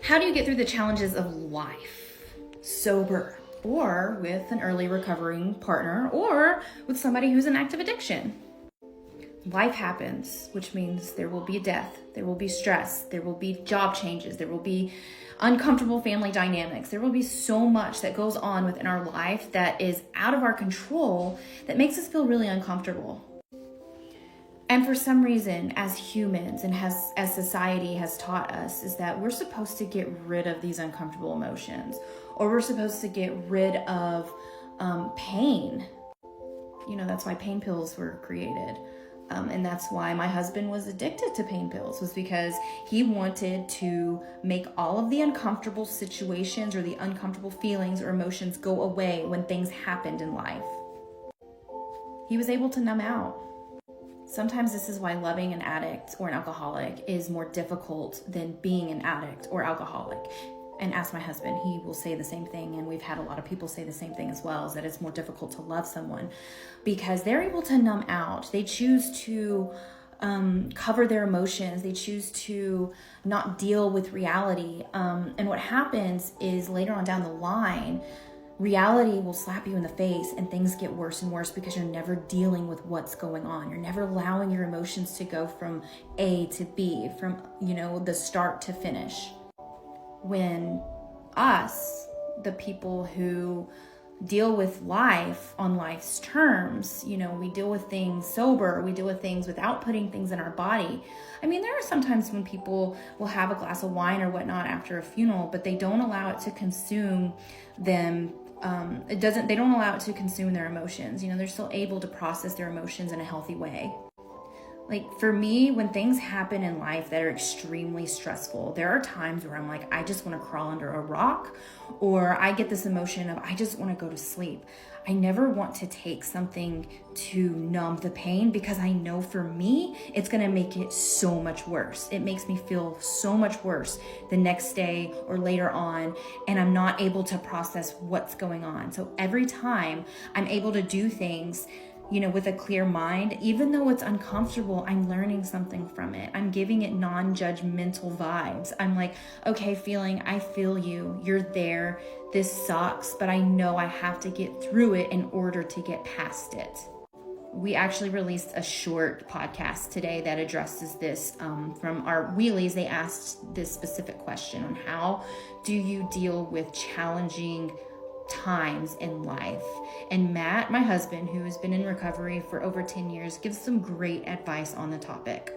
How do you get through the challenges of life? Sober, or with an early recovering partner, or with somebody who's in active addiction. Life happens, which means there will be a death, there will be stress, there will be job changes, there will be uncomfortable family dynamics. There will be so much that goes on within our life that is out of our control that makes us feel really uncomfortable. And for some reason, as humans and as society has taught us, is that we're supposed to get rid of these uncomfortable emotions, or we're supposed to get rid of pain. You know, that's why pain pills were created. And that's why my husband was addicted to pain pills, was because he wanted to make all of the uncomfortable situations or the uncomfortable feelings or emotions go away when things happened in life. He was able to numb out. Sometimes this is why loving an addict or an alcoholic is more difficult than being an addict or alcoholic. And ask my husband, he will say the same thing. And we've had a lot of people say the same thing as well, is that it's more difficult to love someone because they're able to numb out. They choose to cover their emotions. They choose to not deal with reality. And what happens is later on down the line, reality will slap you in the face and things get worse and worse because you're never dealing with what's going on. You're never allowing your emotions to go from A to B, from, the start to finish. When us, the people who deal with life on life's terms, we deal with things sober, we deal with things without putting things in our body. I mean, there are sometimes when people will have a glass of wine or whatnot after a funeral, but they don't allow it to consume them. They don't allow it to consume their emotions. They're still able to process their emotions in a healthy way. Like for me, when things happen in life that are extremely stressful, there are times where I'm like, I just want to crawl under a rock, or I get this emotion of, I just want to go to sleep. I never want to take something to numb the pain because I know for me, it's going to make it so much worse. It makes me feel so much worse the next day or later on, and I'm not able to process what's going on. So every time I'm able to do things with a clear mind, even though it's uncomfortable, I'm learning something from it. I'm giving it non-judgmental vibes. I'm like, okay, feeling, I feel you. You're there. This sucks, but I know I have to get through it in order to get past it. We actually released a short podcast today that addresses this. From our wheelies, they asked this specific question on how do you deal with challenging times in life. And Matt, my husband, who has been in recovery for over 10 years, gives some great advice on the topic.